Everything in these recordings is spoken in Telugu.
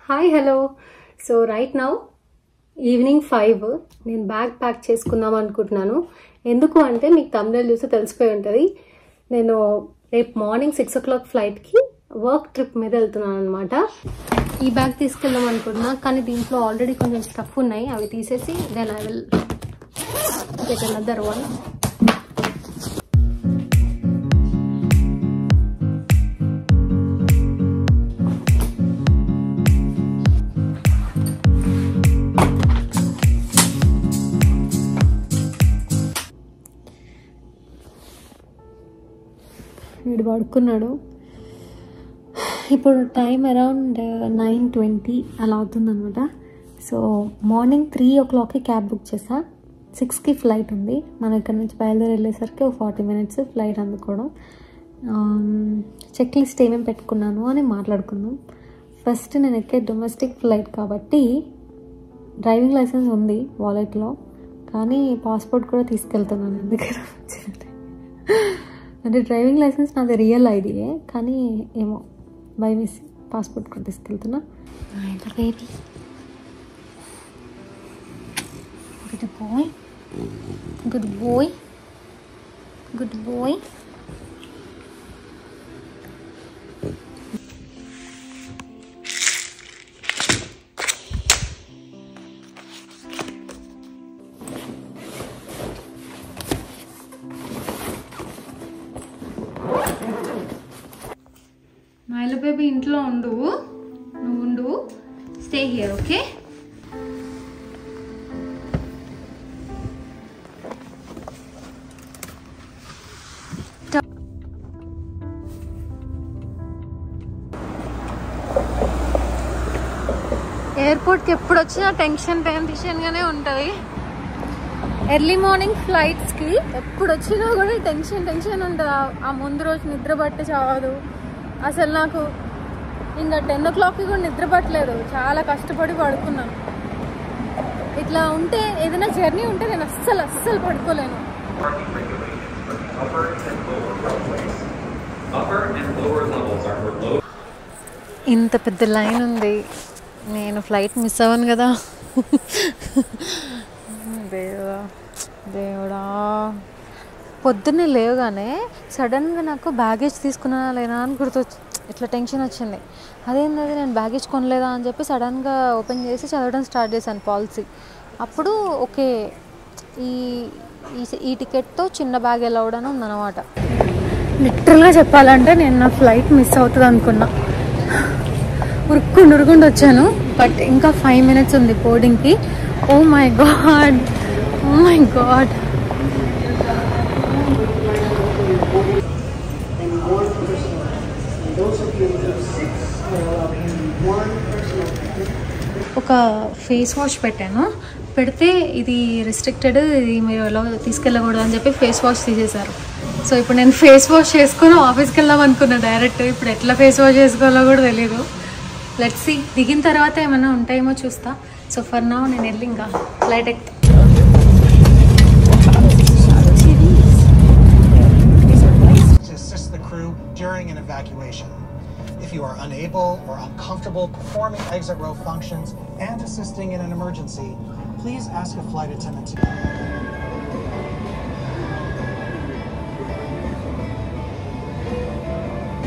Hi hello. So right now evening 5 నేను బ్యాగ్ ప్యాక్ చేసుకుందాం అనుకుంటున్నాను. ఎందుకు అంటే మీకు thumbnail చూస్తే తెలిసిపోయి ఉంటుంది. నేను రేపు మార్నింగ్ 6 o'clock ఫ్లైట్కి వర్క్ ట్రిప్ మీద వెళ్తున్నాను అనమాట. ఈ బ్యాగ్ తీసుకెళ్దాం అనుకుంటున్నా, కానీ దీంట్లో ఆల్రెడీ కొంచెం స్టఫ్ ఉన్నాయి. అవి తీసేసి then I will get another one. వీడు పడుకున్నాడు. ఇప్పుడు టైం అరౌండ్ 9:20 అలా అవుతుందనమాట. సో మార్నింగ్ 3 o'clockకి క్యాబ్ బుక్ చేసా. 6కి ఫ్లైట్ ఉంది. మనం ఇక్కడ నుంచి బయలుదేరి వెళ్ళేసరికి 40 minutes ఫ్లైట్ అందుకోవడం. చెక్ లిస్ట్ ఏమేమి పెట్టుకున్నాను అని మాట్లాడుకుందాం. ఫస్ట్ నేను ఎక్కే డొమెస్టిక్ ఫ్లైట్ కాబట్టి డ్రైవింగ్ లైసెన్స్ ఉంది వాలెట్లో, కానీ పాస్పోర్ట్ కూడా తీసుకెళ్తున్నాను. ఎందుకంటే అంటే డ్రైవింగ్ లైసెన్స్ నాది రియల్ ఐడియే, కానీ ఏమో బై మిస్ పాస్పోర్ట్ కూడా తీసుకెళ్తున్నా. Baby good boy, good boy, good boy. మైలు బేబీ ఇంట్లో ఉండు, నువ్వు ఉండు, స్టే హియర్, ఓకే? ఎయిర్పోర్ట్కి ఎప్పుడు వచ్చినా టెన్షన్గానే ఉంటుంది. ఎర్లీ మార్నింగ్ ఫ్లైట్స్కి ఎప్పుడు వచ్చినా కూడా టెన్షన్ ఉంటుంది. ఆ ముందు రోజు నిద్ర పట్టి చావదు అసలు. నాకు ఇంకా 10 o'clockకి కూడా నిద్ర పట్టలేదు. చాలా కష్టపడి పడుకున్నాను. ఇట్లా ఉంటే ఏదైనా జర్నీ ఉంటే నేను అస్సలు పడుకోలేను. ఇంత పెద్ద లైన్ ఉంది, నేను ఫ్లైట్ మిస్ అవ్వను కదా. దేవుడా పొద్దున్నే లేవగానే సడన్గా నాకు బ్యాగేజ్ తీసుకున్నా లేనా అని గుర్తొచ్చి ఇట్లా టెన్షన్ వచ్చింది. అదేంటది నేను బ్యాగేజ్ కొనలేదా అని చెప్పి సడన్గా ఓపెన్ చేసి చదవడం స్టార్ట్ చేశాను పాలసీ. అప్పుడు ఓకే, ఈ టికెట్తో చిన్న బ్యాగ్ ఎలా అవడం ఉందన్నమాట. లిటరల్గా చెప్పాలంటే నేను నా ఫ్లైట్ మిస్ అవుతుంది అనుకున్నా. ఉరుక్కుండు వచ్చాను. బట్ ఇంకా 5 minutes ఉంది బోర్డింగ్కి. Oh my god, oh my god. ఒక ఫేస్ వాష్ పెట్టాను. పెడితే ఇది రిస్ట్రిక్టెడ్, ఇది మీరు ఎలా తీసుకెళ్ళకూడదు అని చెప్పి ఫేస్ వాష్ తీసేశారు. సో ఇప్పుడు నేను ఫేస్ వాష్ చేసుకొని ఆఫీస్కి వెళ్దాం అనుకున్నా డైరెక్ట్. ఇప్పుడు ఎట్లా ఫేస్ వాష్ చేసుకోవాలో కూడా తెలీదు. లెట్స్ సీ, దిగిన తర్వాత ఏమైనా ఉంటాయేమో చూస్తా. సో ఫర్ నౌ నేను వెళ్ళి ఇంకా ఫ్లైట్ ఎక్కుతా. During an evacuation. If you are unable or uncomfortable performing exit row functions and assisting in an emergency, please ask a flight attendant to...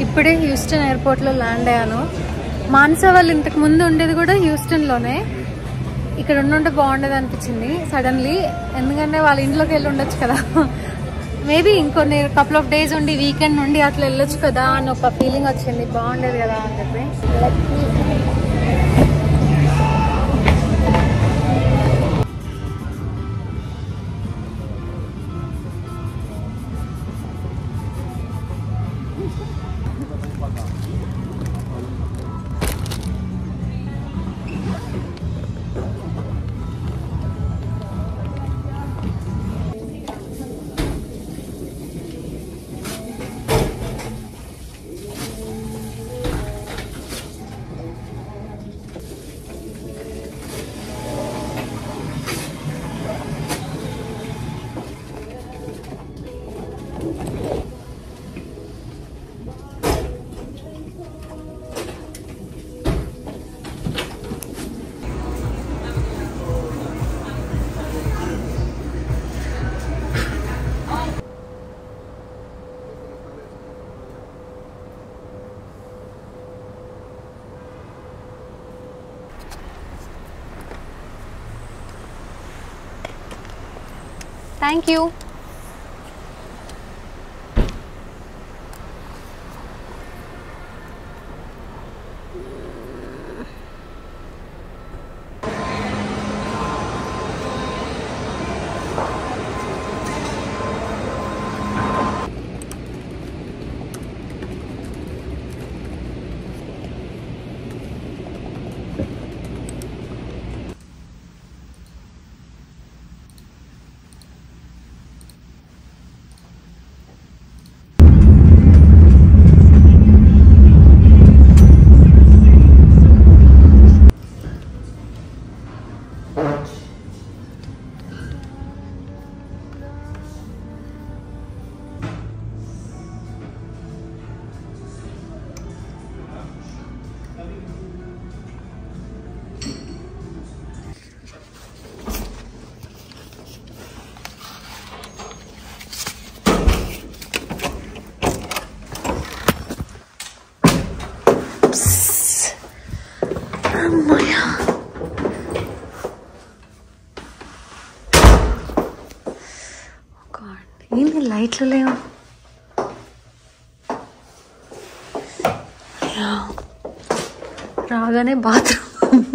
ఇప్పుడే హ్యూస్టన్ ఎయిర్పోర్ట్లో ల్యాండ్ అయ్యాను. మానస వాళ్ళు ఇంతకు ముందు ఉండేది కూడా హ్యూస్టన్లోనే. ఇక్కడ ఉండుంటే బాగుండేది అనిపించింది సడన్లీ. ఎందుకంటే వాళ్ళ ఇంట్లోకి వెళ్ళి ఉండొచ్చు కదా. మేబీ ఇంకొన్ని కపుల్ ఆఫ్ డేస్ ఉండి వీకెండ్ నుండి అట్లా వెళ్ళొచ్చు కదా అని ఒక ఫీలింగ్ వచ్చింది. బాగుండేది కదా అని చెప్పి. Thank you. ఏంటి లైట్లు లేవు? రాగానే bathroom.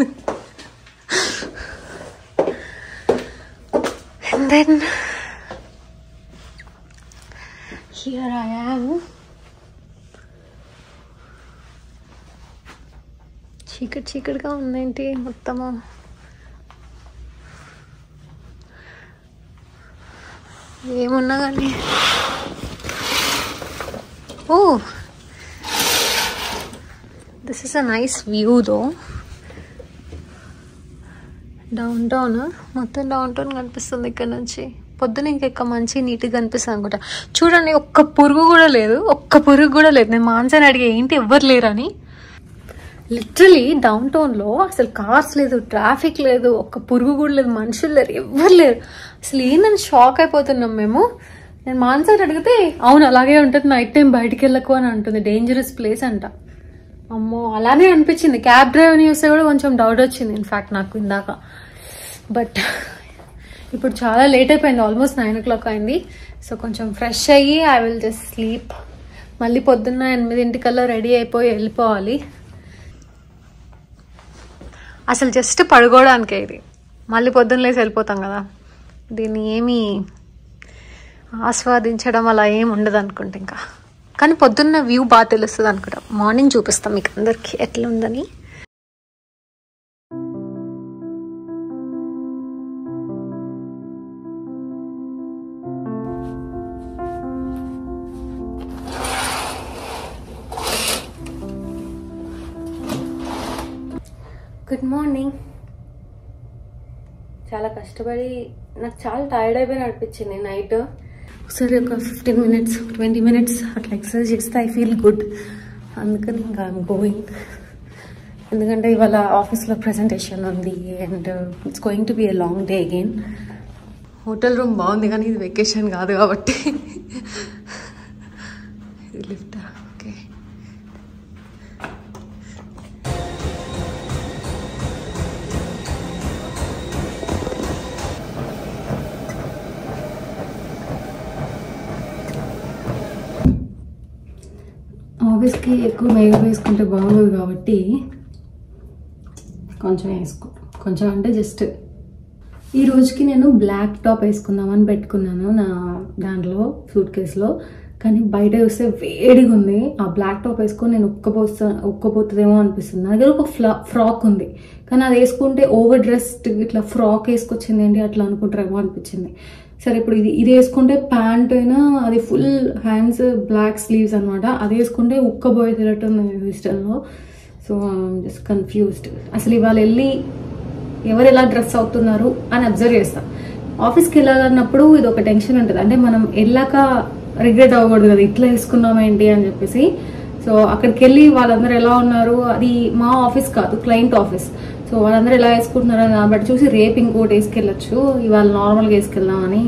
And then here I am. చీకటిగా ఉందేంటి మొత్తము. ఏమున్నా కానీ oh this is a nice view though. Downtown మొత్తం డౌన్ టౌన్ కనిపిస్తుంది ఇక్కడ నుంచి. పొద్దున ఇంకెక్క మంచి నీట్గా కనిపిస్తుంది అనుకుంటా. చూడండి, ఒక్క పురుగు కూడా లేదు. నేను మాన్సాని అడిగే ఏంటి ఎవ్వరు లేరని. లిటరలీ డౌన్ టౌన్లో అసలు కార్స్ లేదు, ట్రాఫిక్ లేదు, ఒక్క పురుగు కూడా లేదు, మనుషులు లేరు, ఎవ్వరు లేరు. అసలు ఏందని షాక్ అయిపోతున్నాం మేము. నేను మాన్సాని అడిగితే అవును అలాగే ఉంటుంది, నైట్ టైం బయటికి వెళ్ళకు అని అంటుంది, డేంజరస్ ప్లేస్ అంట. అమ్మో అలానే అనిపించింది. క్యాబ్ డ్రైవర్ని చూస్తే కూడా కొంచెం డౌట్ వచ్చింది ఇన్ఫ్యాక్ట్ నాకు ఇందాక. బట్ ఇప్పుడు చాలా లేట్ అయిపోయింది, ఆల్మోస్ట్ 9 o'clock అయింది. సో కొంచెం ఫ్రెష్ అయ్యి ఐ విల్ జస్ట్ స్లీప్. మళ్ళీ పొద్దున్న 8 రెడీ అయిపోయి వెళ్ళిపోవాలి. అసలు జస్ట్ పడుకోవడానికే ఇది, మళ్ళీ పొద్దున్న లేసి వెళ్ళిపోతాం కదా. దీన్ని ఏమీ ఆస్వాదించడం అలా ఏమి ఉండదు అనుకుంటా ఇంకా. కానీ పొద్దున్న వ్యూ బాగా తెలుస్తుంది అనుకుంటా. మార్నింగ్ చూపిస్తాం మీకు అందరికి ఎట్లా ఉందని. Good morning. చాలా కష్టపడి నాకు చాలా టైర్డ్ అయిపోయిన అనిపించింది నైట్. ఒకసారి ఒక 15 minutes 20 minutes అట్లా ఎక్సర్సైజ్ చేస్తే ఐ ఫీల్ గుడ్. అందుకని ఇంకా ఐఎమ్ గోయింగ్. ఎందుకంటే ఇవాళ ఆఫీస్లో ప్రెజెంటేషన్ ఉంది and it's going to be a long day again. Hotel room బాగుంది కానీ ఇది వెకేషన్ కాదు కాబట్టి ఇది లిఫ్ట్. ఓకే, ఆఫీస్కి ఎక్కువ మేకప్ వేసుకుంటే బాగుండదు కాబట్టి కొంచెం అంటే జస్ట్ ఈ రోజుకి నేను బ్లాక్ టాప్ వేసుకుందామని పెట్టుకున్నాను నా దాంట్లో సూట్ కేసులో. కానీ బయట చూస్తే వేడిగా ఉంది. ఆ బ్లాక్ టాప్ వేసుకొని నేను ఉక్కపోతుందేమో అనిపిస్తుంది. నా దగ్గర ఒక ఫ్రాక్ ఉంది కానీ అది వేసుకుంటే ఓవర్ డ్రెస్డ్ ఇట్లా ఫ్రాక్ వేసుకొచ్చింది ఏంటి అట్లా అనుకుంటారేమో అనిపించింది. సరే ఇప్పుడు ఇది వేసుకుంటే ప్యాంట్ అయినా అది ఫుల్ హ్యాండ్స్ బ్లాక్ స్లీవ్స్ అనమాట. అది వేసుకుంటే ఉక్కబోయేటట్టు ఉంది ఇష్టంలో. So just confused. అసలు ఇవాళ వెళ్ళి ఎవరు ఎలా డ్రెస్ అవుతున్నారు అని అబ్జర్వ్ చేస్తాం. ఆఫీస్కి వెళ్ళాలన్నప్పుడు ఇది ఒక టెన్షన్ ఉంటుంది. అంటే మనం వెళ్ళాక రిగ్రెట్ అవ్వకూడదు కదా ఇట్లా వేసుకున్నాం ఏంటి అని చెప్పేసి. సో అక్కడికి వెళ్ళి వాళ్ళందరూ ఎలా ఉన్నారు, అది మా ఆఫీస్ కాదు క్లయింట్ ఆఫీస్. సో వాళ్ళందరూ ఎలా వేసుకుంటున్నారు అని దాన్ని బట్టి చూసి రేపు ఇంకోటి వేసుకెళ్ళచ్చు. ఇవాళ నార్మల్గా వేసుకెళ్దామని,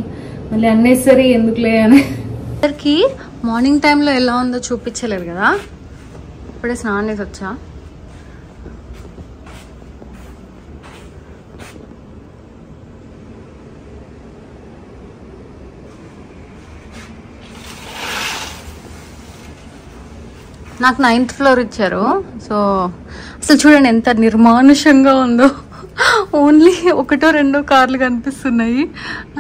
మళ్ళీ అన్నెసరీ ఎందుకులే అని. అందరికి మార్నింగ్ టైంలో ఎలా ఉందో చూపించలేదు కదా. ఇప్పుడే స్నానం చేసి వచ్చా. నాకు 9th ఫ్లోర్ ఇచ్చారు. సో అసలు చూడండి ఎంత నిర్మానుషంగా ఉందో. ఓన్లీ 1-2 కార్లు కనిపిస్తున్నాయి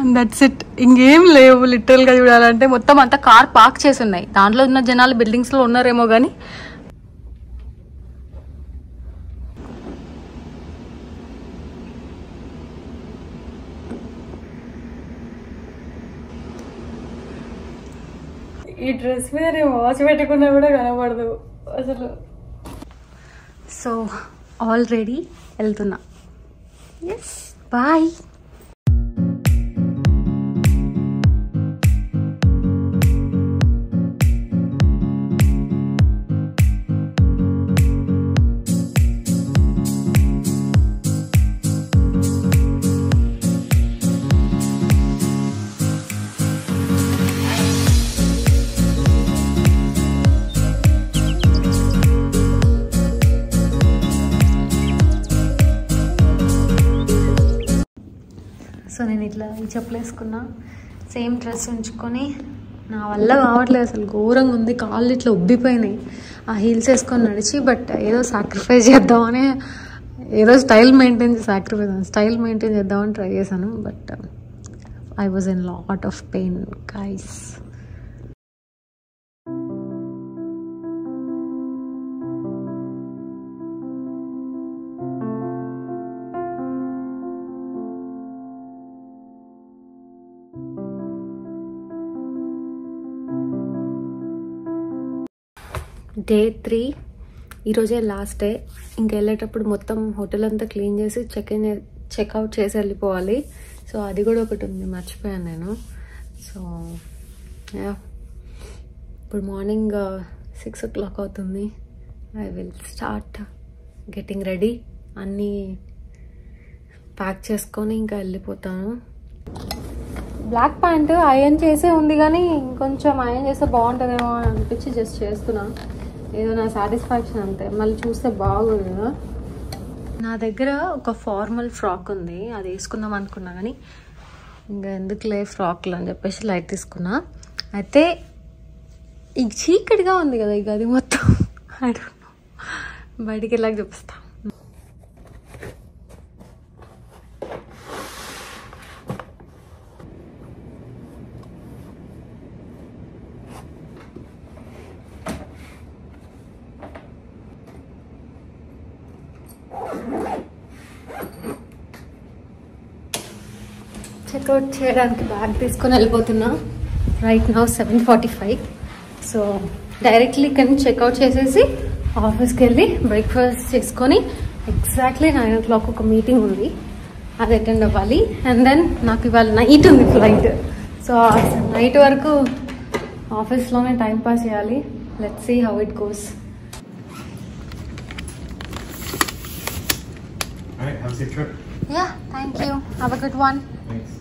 అండ్ దట్స్ ఇట్. ఇంకేం లేవు లిటరల్గా చూడాలంటే. మొత్తం అంతా కార్ పార్క్ చేసి ఉన్నాయి. దాంట్లో ఉన్న జనాలు బిల్డింగ్స్లో ఉన్నారేమో కానీ ఈ డ్రెస్ మీద నేను వాచ్ పెట్టుకున్నా కూడా కనబడదు అసలు. సో ఆల్రెడీ వెళ్తున్నా. Yes boy. సో నేను ఇట్లా ఈ చెప్పులు వేసుకున్నా, సేమ్ డ్రెస్ ఉంచుకొని. నా వల్ల కావట్లేదు అసలు, ఘోరంగా ఉంది. కాళ్ళు ఇట్లా ఉబ్బిపోయినాయి ఆ హీల్స్ వేసుకొని నడిచి. బట్ ఏదో సాక్రిఫైస్ చేద్దామని, ఏదో స్టైల్ మెయింటైన్ చేద్దామని ట్రై చేశాను. But I was in lot of pain guys. Day 3 ఈరోజే లాస్ట్ డే. ఇంకా వెళ్ళేటప్పుడు మొత్తం హోటల్ అంతా క్లీన్ చేసి చెక్అవుట్ చేసి వెళ్ళిపోవాలి. సో అది కూడా ఒకటి ఉంది, మర్చిపోయాను నేను. సో ఇప్పుడు మార్నింగ్ 6 o'clock అవుతుంది. I will start getting ready. అన్నీ ప్యాక్ చేసుకొని ఇంకా వెళ్ళిపోతాను. బ్లాక్ ప్యాంట్ ఐరన్ చేసే ఉంది కానీ ఇంకొంచెం ఐరన్ చేస్తే బాగుంటుందేమో అని అనిపించి జస్ట్ చేస్తున్నాను. ఏదో నా సాటిస్ఫాక్షన్ అంతే, మళ్ళీ చూస్తే బాగోదు కదా. నా దగ్గర ఒక ఫార్మల్ ఫ్రాక్ ఉంది, అది వేసుకుందాం అనుకున్నా కానీ ఇంకా ఎందుకులే ఫ్రాక్లు అని చెప్పేసి లైట్ తీసుకున్నా. అయితే ఈ చీకటిగా ఉంది కదా ఇక అది మొత్తం బయటికి వెళ్ళాక చూపిస్తా. చెక్అవుట్ చేయడానికి బ్యాగ్ తీసుకొని వెళ్ళిపోతున్నా. Right now 7:45. సో డైరెక్ట్లీ ఇక్కడ నుంచి చెక్అవుట్ చేసేసి ఆఫీస్కి వెళ్ళి బ్రేక్ఫాస్ట్ చేసుకొని ఎగ్జాక్ట్లీ 9 o'clock ఒక మీటింగ్ ఉంది, అది అటెండ్ అవ్వాలి. అండ్ దెన్ నాకు ఇవాళ నైట్ ఉంది ఫ్లైట్. సో నైట్ వరకు ఆఫీస్లోనే టైం పాస్ చేయాలి. Let's see how it goes. Alright, have a safe trip. Yeah, thank you. Have a good one. Thanks.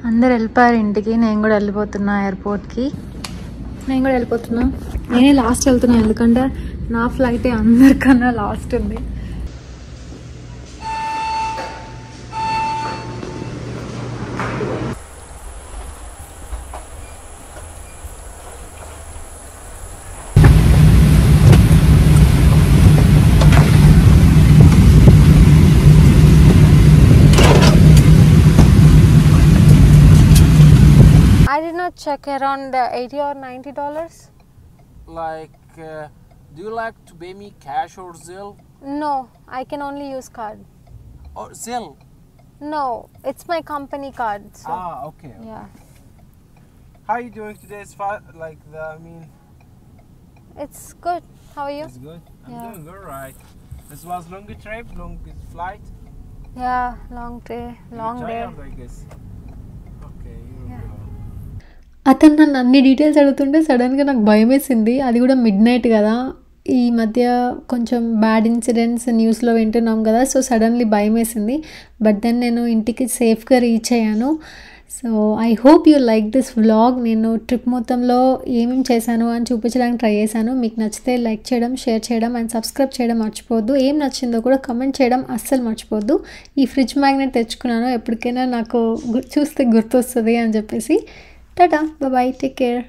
అందరు వెళ్ళిపోయారు ఇంటికి, నేను కూడా వెళ్ళిపోతున్నా ఎయిర్పోర్ట్కి. నేనే లాస్ట్ వెళ్తున్నా ఎందుకంటే నా ఫ్లైటే అందరికన్నా లాస్ట్ ఉంది. I did not check around $80 or $90. Like, do you like to pay me cash or Zelle? No, I can only use card. Or Zelle? No, it's my company card. So Okay. yeah, How are you doing today? it's good. How are you? It's good. I'm Yeah. doing all right. This was long trip, long flight. Yeah, long day, long day. Tired, I guess. Okay, Yeah. go. అతను నన్ను అన్ని డీటెయిల్స్ అడుగుతుంటే సడన్గా నాకు భయం వేసింది. అది కూడా మిడ్ నైట్ కదా, ఈ మధ్య కొంచెం బ్యాడ్ ఇన్సిడెంట్స్ న్యూస్లో వింటున్నాం కదా. సో సడన్లీ భయం వేసింది. బట్ దెన్ నేను ఇంటికి సేఫ్గా రీచ్ అయ్యాను. So I hope you like this vlog. నేను ట్రిప్ మొత్తంలో ఏమేమి చేశాను అని చూపించడానికి ట్రై చేశాను. మీకు నచ్చితే లైక్ చేయడం, షేర్ చేయడం అండ్ సబ్స్క్రైబ్ చేయడం మర్చిపోవద్దు. ఏం నచ్చిందో కూడా కమెంట్ చేయడం అస్సలు మర్చిపోవద్దు. ఈ ఫ్రిడ్జ్ మ్యాగ్నెట్ తెచ్చుకున్నాను, ఎప్పటికైనా నాకు చూస్తే గుర్తొస్తుంది అని చెప్పేసి. Tata, bye, take care.